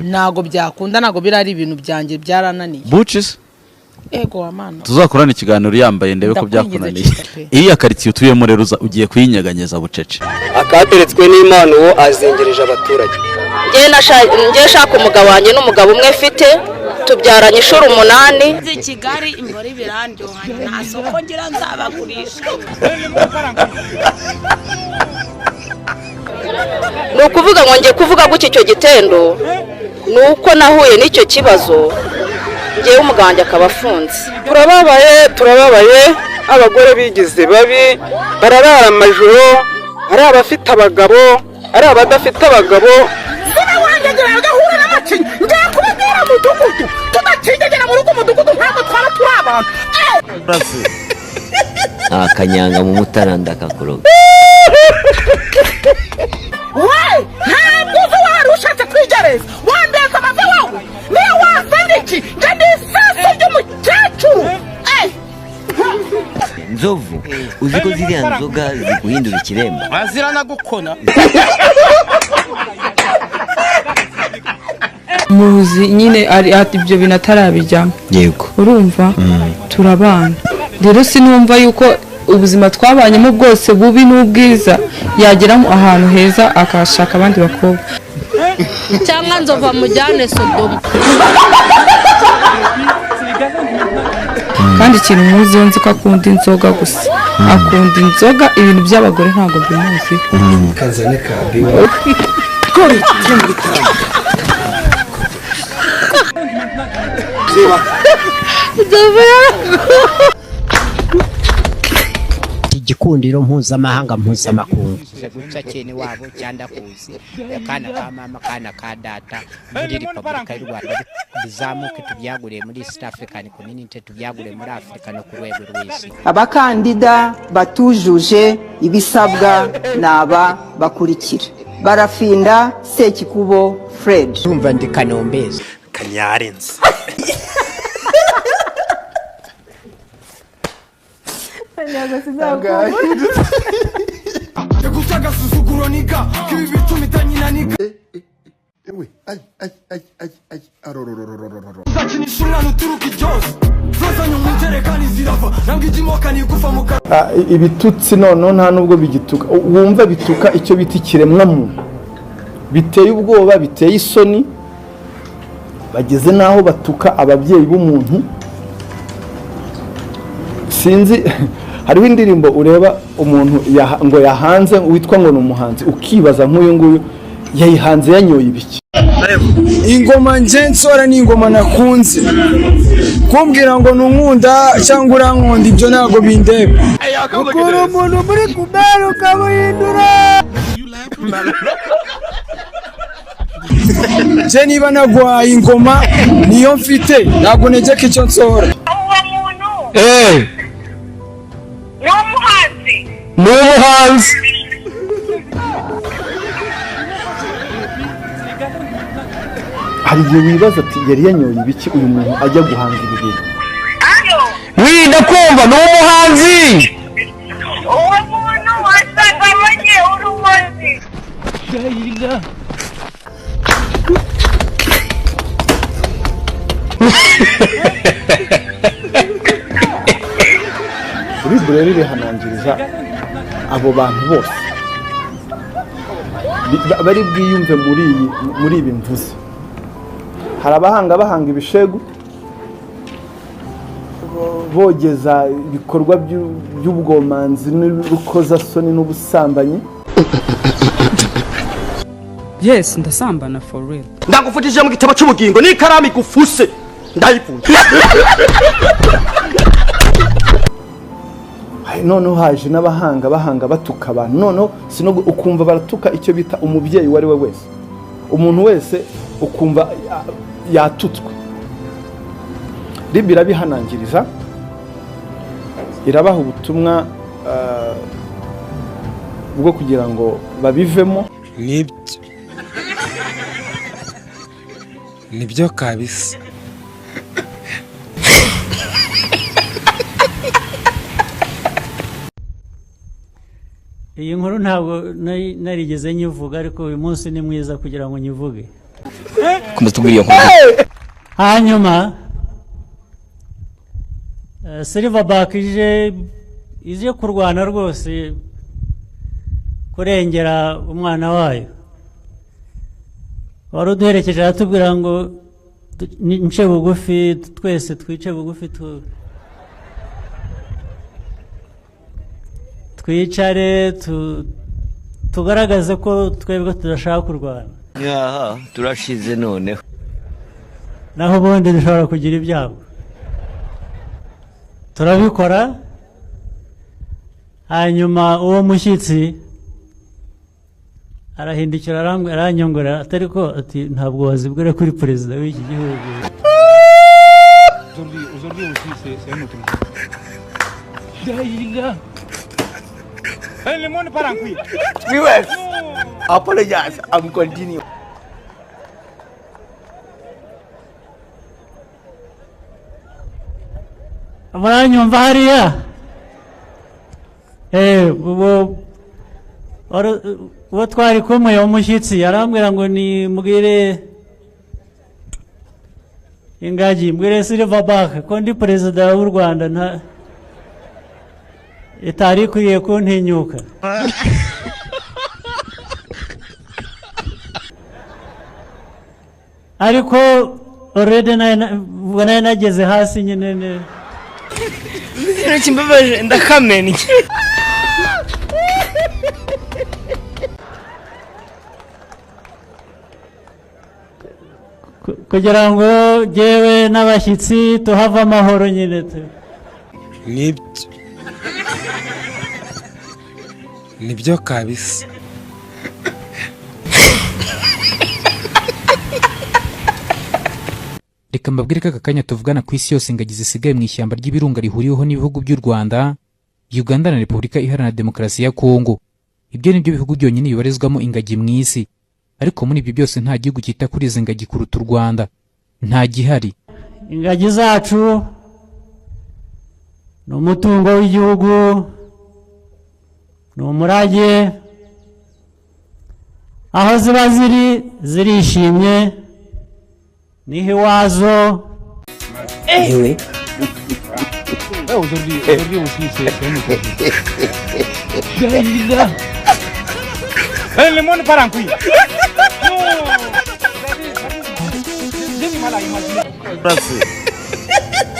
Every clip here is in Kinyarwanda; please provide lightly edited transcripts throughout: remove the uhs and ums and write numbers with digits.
Nago byakunda nago birari ibintu byanjye byarananiye. Bucis Ego amana. Tuzakorana ikiganiro yambaye ndebe ko byakunaniye. Iyi akaritsiye utuyemo rero ugiye kuyinyeganyeza bucece. Akateretswe n'Imana uwo azengereje abaturage. Ngiye shaka umugabo wanjye n'umugabo umwe mfite tubyaranye inshuro 8. Kigali imbore birandyohanye nta soko ngira nzabagurisha. Nukuvuga ngo ngiye kuvuga guki cyo gitendo nuko nahuye n'icyo kibazo ngiye umuganje akabafunze. Turababaye abagore bigize babi bararara amajoro ari abafite abagabo ari abadafite abagabo. Sina wanjye gahura n'amacinya ngiye kubibwira mudugudu tudakindegera mu rugo mudugudu ntabwo twara turabana. Akanyanga mu mutaranda kakuroga. Why? Ntabwo warushatse kwigereza wambeka amaze wawe niyo wasandiki ngende isasu ry'umukecuru. Nzovu uziko ziriya nzoga ziguhindura ikiremba Azirana gukona. Muzi nyine ari ati ibyo binatarabijyamo. Yego Urumva turabana. Rero sinumva yuko ubuzima twabanyemo bwose bubi n'ubwiza yagera ahantu heza akashaka abandi bakobwa. Cyangwa nzova mujyane Sodoma. Kandi ikintu muzi nzi ko akunda inzoga gusa. Akunda inzoga ibintu by'abagore ntabwo bimuzi. Kazane kabi. Igikundiro mpuzamahanga mpuzamakungu guca cyene wabo cyanda kuzi kana ka mama kana ka data muri Republika y'u Rwanda bizamuke tubyagure muri East African Community tubyagure muri Afrika no ku rwego rw'isi. Abakandida batujuje ibisabwa naba bakurikira: Barafinda Sekikubo Fred. Urumva ndi Kanombezi Kanyarenze. Yagusaga susuguro nika kibi bitumita nyina nika. Ewe ay arorororororo. Zakinisha umwana uturuka ibyose. Zazanye umuterekani zirava nangijimoka nigufa muka. Ibitutsi none nta nubwo bigituka. Wumva bituka icyo biti kiremwa muntu. Biteye ubwoba biteye isoni. Bageze naho batuka ababyeyi b'umuntu. Sinzi hariho indirimbo ureba umuntu ngo yahanze witwa ngo n'umuhanzi ukibaza nk'uyu nguyu yayihanze yanyoye ibiki. Ingoma nje nsora ni ingoma nakunze kumbwira ngo nunkunda cyangwa urankunda ibyo nago bindeba. Ukuru umuntu muri kubera ukamuhindura. Je niba nagwaye ingoma niyo mfite ntabwo negeka icyo nsora. N'umuhanzi hari igihe wibaza ati yari yanyoye ibiki uyu muntu ajya guhanga ibi bintu. Wenda kumva n'umuhanzi uwo muntu wasaga abanye urumozi. Rero rihanangiriza abo bantu bose bari bwiyumve muri ibi mvuze. Hari bahanga ibishegu bogeza ibikorwa by'ubwomanzi n'urukozasoni n'ubusambanyi. Yes, ndasambana for real. Ndagufutije mu gitabo cy'ubugingo n'ikaramu igufuse ndayifunze. Noneho haje n'abahanga batuka abantu noneho sino ukumva baratuka icyo bita umubyeyi wari we wese. Umuntu wese ukumva yatutswe. Ribira bihanangiriza irabaha ubutumwa bwo kugira ngo babivemo. Nibyo kabisa. iyi nkuru ntabwo narigeze nyivuga ariko uyu munsi ni mwiza kugira ngo nyivuge. komeza tubwire iyo nkuru. Hanyuma Silverback ije kurwana rwose kurengera umwana wayo. Wari uduherekeje aratubwira ngo nce bugufi, twese twice bugufi twicare tugaragaze ko twebwe tudashaka kurwana. Turashize noneho. Naho ubundi dushobora kugira ibyago. Turabikora. Hanyuma uwo mushyitsi arahindukira aranyongora atari ko ati ntabwo wazibwira kuri perezida w'iki gihugu. Viewers, apologize, I'm continue. Muranyumva hariya? Uwo twari kumwe umushyitsi arambwira ngo nimbwire ingagi, mbwire Silverback ko ndi perezida w'u Rwanda itari ikwiye kuntinyuka. Ariko already nari nageze hasi nyine. Kimbabaje ndakamenya. Kugira ngo jewe n'abashyitsi tuhava amahoro nyine. Nibyo kabisa. Reka mbabwire ko aka kanya tuvugana ku isi yose ingagi zisigaye mu ishyamba ry'ibirunga rihuriweho n'ibihugu by'u Rwanda, Uganda na Repubulika Iharanira Demokarasi ya Kongo. Ibyo nibyo bihugu byonyine bibarizwamo ingagi mu isi. Ariko muri ibyo byose nta gihugu cyita kuri izi ngagi kuruta u Rwanda. Nta gihari. Ingagi zacu ni umutungo w'igihugu, ni umurage. Aho ziba zirishimye niho iwazo. Ewe. Lemon parankui.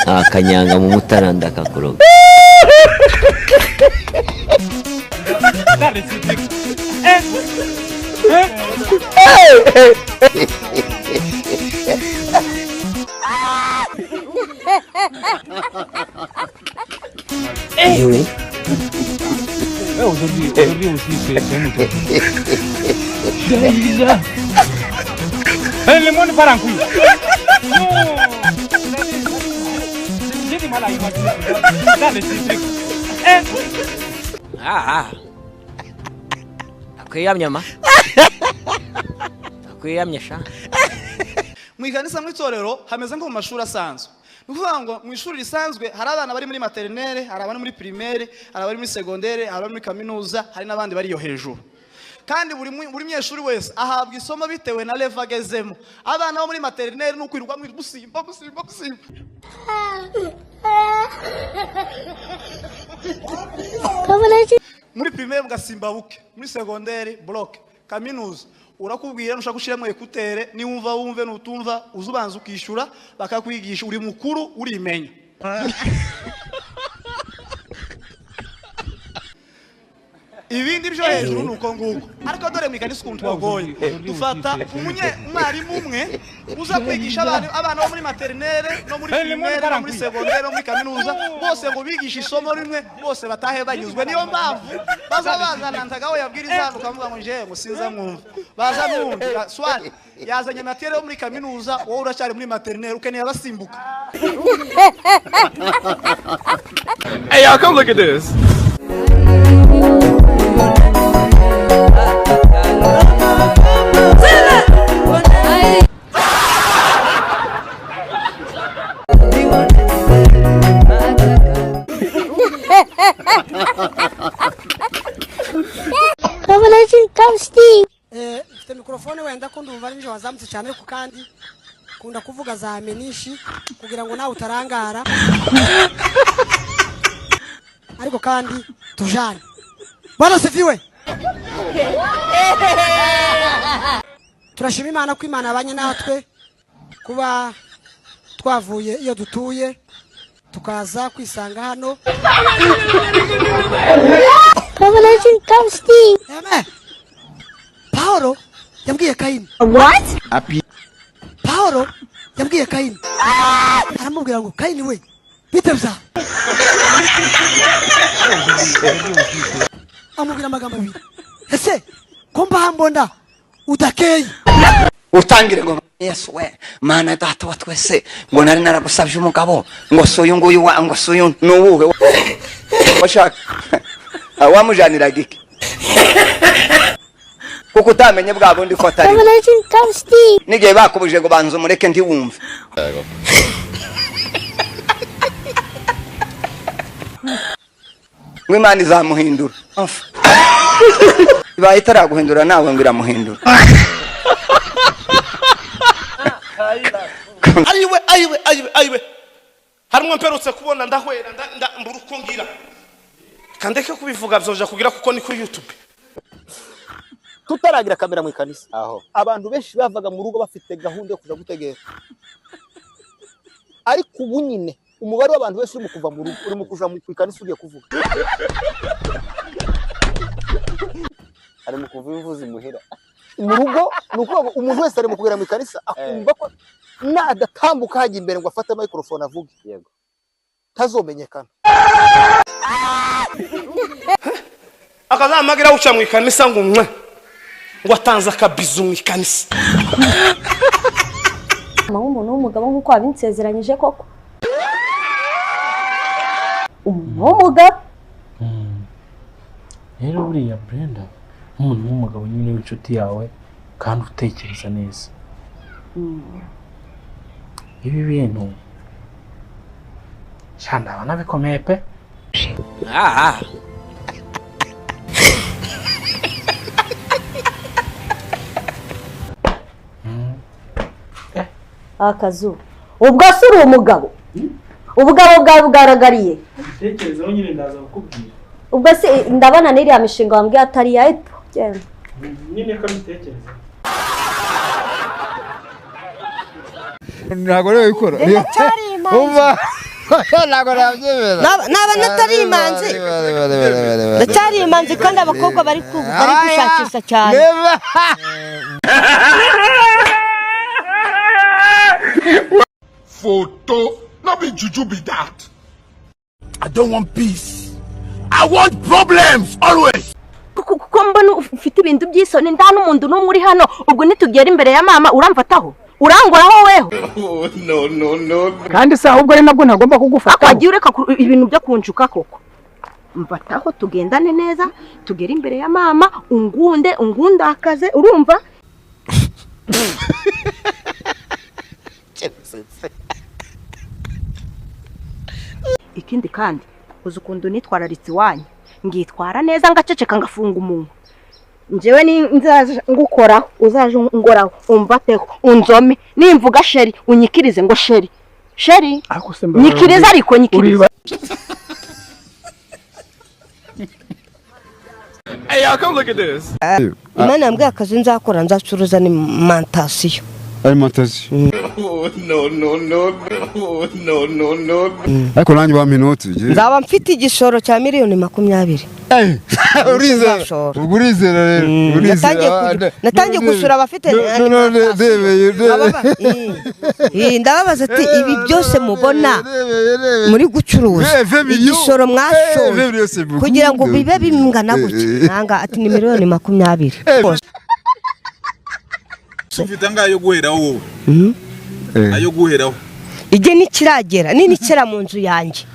Akanyanga mu mutaranda kakuroga. Ewe. Lemon parankui. Akwiyamye ma. Akwiyamye sha. Mu ikanisa mu itorero hameze nko mu mashuri asanzwe. Nuvuga ngo mu ishuri risanzwe hari abana bari muri maternelle, hari abana muri primaire, hari abari muri secondaire, hari abari muri kaminuza, hari n'abandi bari yo hejuru. Kandi buri munyeshuri wese ahabwa isomo bitewe na level agezemo. Abana bo muri maternelle n'ukwirwa mu gusimba. Muri primaire mugasimba buke, muri secondaire block, kaminuza urakubwira nushaka gushiramo ekutere ni wumve nutumva uzubanza ukishura bakakwigisha uri mukuru urimenya. Ibindi byo hejuru nuko nguko. Ariko dore mwikanisa ukuntu twagoye. Dufata umwarimu umwe uza kwigisha abana bo muri maternelle no muri primaire no muri secondaire no muri kaminuza bose ngo bigisha isomo rimwe bose batahe banyuzwe. Niyo mpamvu bazabazana ntagaho yabwiriza ukavuga ngo nje musinza mwumva. Baza n'undi swali yazanye maternelle yo muri kaminuza wowe uracyari muri maternelle ukeneye abasimbuka. Hey, y'all come look at this. uranze cyane ariko kandi kunda kuvuga za menishi kugira ngo nawe utarangara ariko kandi tujane bwana sifiwe turashima Imana ko Imana yabanye natwe kuba twavuye iyo dutuye tukaza kwisanga hano Paulo yabwiye Kayini what Paulo yabwiye Kayini aramubwira ngo Kayini we bitebya amubwira amagambo abiri ese ko mbahambonda udakeye utangire ngo Yesu we Mana data wa twese ngo nari naragusabye umugabo ngo soyo nguyu wa ngo soyo nuwuhe washaka wamujanira gike kuko utamenye bwa bundi ko atari n'igihe bakubuje ngo banze umureke ndi wumve Imana izamuhindura ibaye itaraguhindura nawe ngo iramuhindura ayiwe harimwe mperutse kubona ndahwera mbura uko ngira kandeke kubivuga byoja kugira kuko ni kuri YouTube tutaragira kamera mu ikanisa aho abantu benshi bavaga mu rugo bafite gahunda yo kuja gutegera ariko ubu nyine umubare w'abantu benshi uri mu kuva mu rugo uri mu kuja mu ikanisa ugiye kuvuga ari mu kuva imvuzi muhira mu rugo nuko umuntu wese ari mu kugera mu ikanisa akumva ko nadatambuka hajya imbere ngo afate microphone avuge yego tazomenyekana akazamagira uca mu ikanisa ngo umwe ngo atanze akabizu mu ikanisa umuntu w'umugabo nk'uko wabinsezeranyije koko umuntu w'umugabo rero buriya Brenda umuntu w'umugabo nyine w'inshuti yawe kandi utekereza neza ibi bintu shanda abana bikomeye pe akazu ubwo se uri umugabo ubugabo bwawe bwaragariye tekerezaho nyine ndaza kukubwira ubwo se ndabona n'iriya mishinga wambwiye atari ya epo genda nyine ko bitekereza ntabwo rero bikora umva ntabwo nabyemera naba natari imanzi ndacyari imanzi kandi abakobwa bari gushakisha cyane Photo, not be juju be that. I don't want peace. I want problems always. kuko mbona ufite ibintu by'isoni nda n'umuntu n'umwe uri hano ubwo nitugera imbere ya mama uramfataho urangoraho weho No. kandi se ahubwo ari nabwo ntagomba kugufata akwagiye ureka ibintu byo kunjuka koko mfataho tugendane neza tugera imbere ya mama ungundakaze urumva ikindi kandi uzi ukuntu nitwararitse iwanyu ngitwara neza ngaceceka ngafunga umuntu njyewe nzaje ngukora uzaje ngoraho umvateho unzome nimvuga sheri unyikirize ngo sheri nyikiriza ariko nyikiriza Hey, y'all, come look at this. Imana yambwiye akazi nzakora nzacuruza ni alimentation. Alimentation. No. Ariko nanjye bampa inoti. Nzaba mfite igishoro cya miliyoni 20. Urizera. Ugurizera rero. Natangiye gusura abafite ndababaza ati ibi byose mubona muri gucuruza igishoro mwashoye kugira ngo bibe bingana gutya nanga ati ni miliyoni 20. Ufite ngayo guheraho wowe. Ayo guheraho. Ije nikiragera ninikera mu nzu yanjye.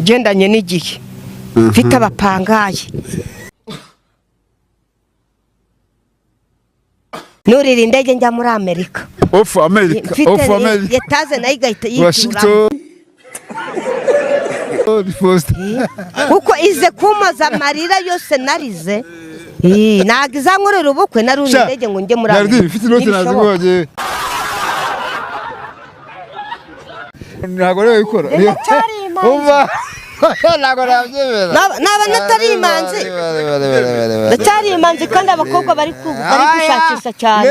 Gendanye n'igihe. Mfite abapangaye. Nurira indege njya muri Amerika. Of America. Yetaze nayo igahita Washington. Kuko ize kumaza amarira yose narize ntabwo izankorera ubukwe naruri indege ngo njye muri Amerika mfite inoti nazibonye ntabwo rero ikora umva ntabwo nabyemera naba natari imanzi ndacyari imanzi kandi abakobwa bari gushakisha cyane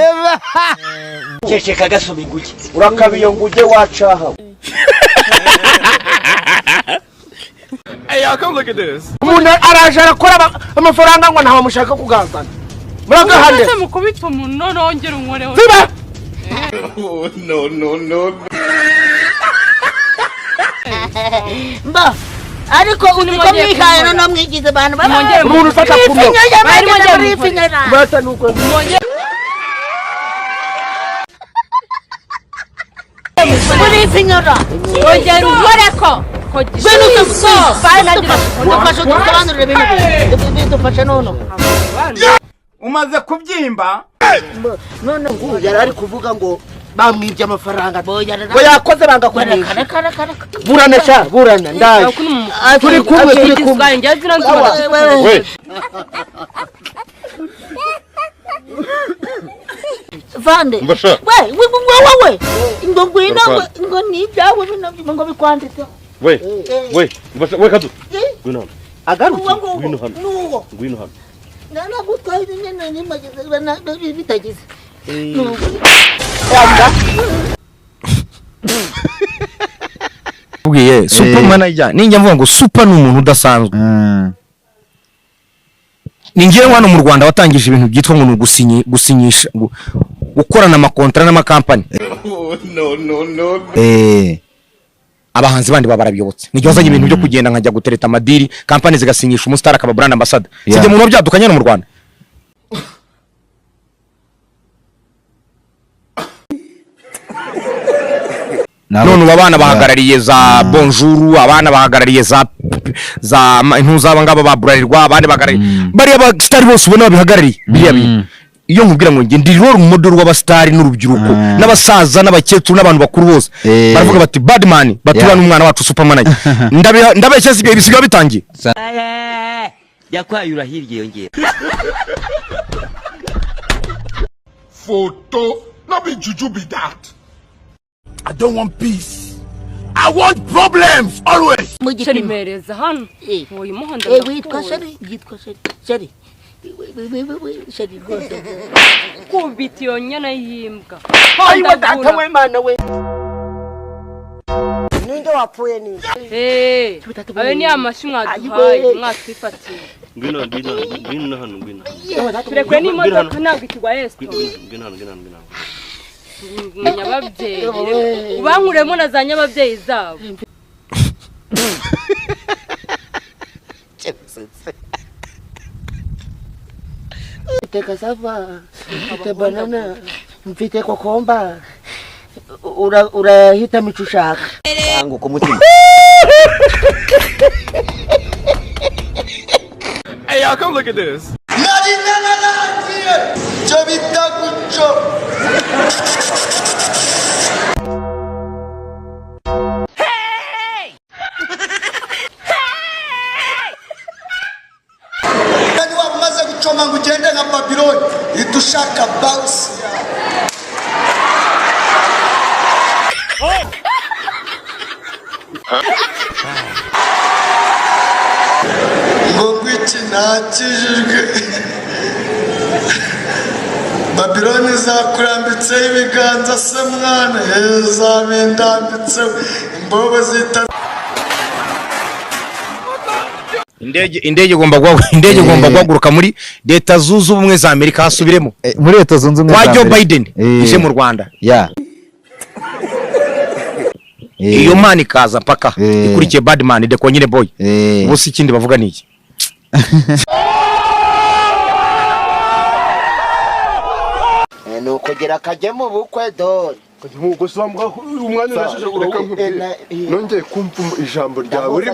ceceka gasoma inguge urakabiyo nguge wacaha Hey, y'all, come look at this. umuntu araje arakora amafaranga ngo ntawe mushaka kugazana muragahande mukubita umuntu none wongera unkoreho siba No. mba ariko uniko mwikaye no mwigize abantu umuntu ufata kumyo bata nuko muri finyora wongera unkoreko umaze kubyimba none yari ari kuvuga ngo bamwibye amafaranga ngo yakoze banga kunisha burana sha burana ndaje turi kumwe Vande we ngo ngwino ngo ni ibyawe ngo bikwanditse we kadu ngwino agaruka ngwino hano nana gutwaye nyene nimagize bitagize ubwiye super manager ninjya mvuga ngo super ni umuntu udasanzwe ningiye hano mu Rwanda watangije ibintu byitwa ngo gusinyisha gukorana amakontra n'amakampani abahanzi bandi babarabiyobotse nijye wazanye ibintu byo kugenda nkajya gutereta amadiri kampani zigasinyisha umustar akaba brand ambassador sije mu byadukanye no mu Rwanda none abana bahagarariye za bonjour abana bahagarariye za intuzaba ngaba baburarirwa abandi bahagarariye bari aba star bose ubona babihagarariye biriya iyo nkubwira ngo nge ndi role model w'abastari n'urubyiruko n'abasaza n'abakecuru n'abantu bakuru bose baravuga bati badman batura n'umwana wacu super manager ndabeshya sibiye bisigaye bitangiye yakwayura hirye yongera Photo, not be juju be that. I don't want peace. I want problems always. Mugitirimereza hano. Uyu muhanda. Witwa Sheri, yitwa Sheri. Sheri rwose. Kubita iyo nyana yimbwa. Ayiwa data we mana we. Ninde wapfuye ni? Ayo ni amashi mwaduhaye mwatwifatiye. Ngwino hano turekwe n'imodoka ntabwo ikigwa yesu ngwino nyababyeyi ubankuremo na za nyababyeyi zabo mfite kasava mfite banana mfite kokomba urahitamo icyo ushaka ngo ku mutima Hey, y'all, come look at this. Kani wamaze gucoma ngo ugende nka Babylon itushaka bounce. Ngwiki nakijijwe Babylon zakurambitseho ibiganza se mwana heza bindambitseho imbobo zita indege igomba guhaguruka muri leta zunze ubumwe za Amerika hasubiremo muri leta zunze ubumwe za Amerika kwa Joe Biden ije mu Rwanda iyo mani ikaza paka ikurikiye Badman de konyine boy bose ikindi bavuga niki nuko gera kajyemo bukwe dore Nkuko samwa umwanya urashije ureka nongeye kumva ijambo ryawe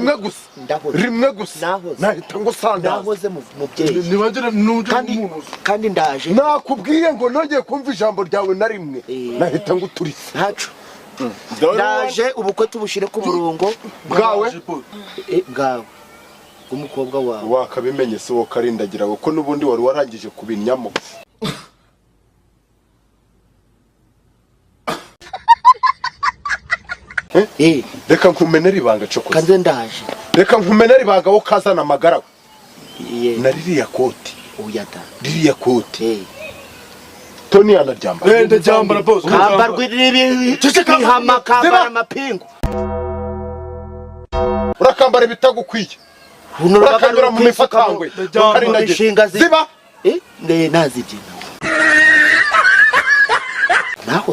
rimwe gusa nahita ngo sanda nahoze mu byeyi nibagire nuje kandi ndaje nakubwiye ngo nongeye kumva ijambo ryawe na rimwe nahita ngo turise ntacu ndaje ubukwe tubushire ku murongo bwawe bwawe umukobwa wawe wakabimenye se wo karindagira ko nubundi wari warangije kubinyamo. Reka nkumenera ibanga coko. Kanze ndaje. Reka nkumenera ibanga wo kazana amagara. Naririya koti. Uyata. Ririya koti. Tony anaryamba. Ndaryambara boss. Kambarwe ribi. Ihama kambara amapingu. Urakambara bitagukwiye. Urakanyura mu mifatangwe. Karindagira. Ziba. Nazibye.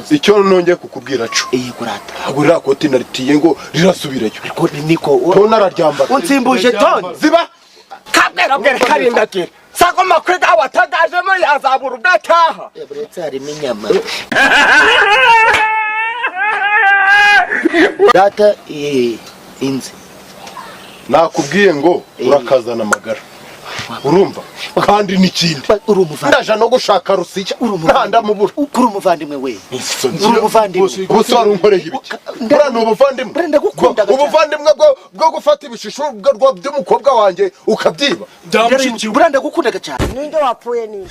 Icyo nongeye kukubwira cyo. Kurata. Agura koti naritiye ngo rirasubirayo. Ariko niko Tony araryambara. Unsimbuje Tony. Ziba. Kabwera karindagira. Sako makwega watagaje muri azabura ubwataha. Buretse hari inyama. Data inzi. Nakubwiye ngo urakazana amagara. Urumva? Kandi n'ikindi. Ndaje no gushaka Rusiya. Ntanda mubura. Kuri umuvandimwe we. Uri umuvandimwe. Bose wari unkoreye ibiki? Bura no ubuvandimwe. Ubuvandimwe bwo gufata ibishusho by'umukobwa wanjye ukabyiba. Buranda gukundaga cyane. Ninde wapfuye ni?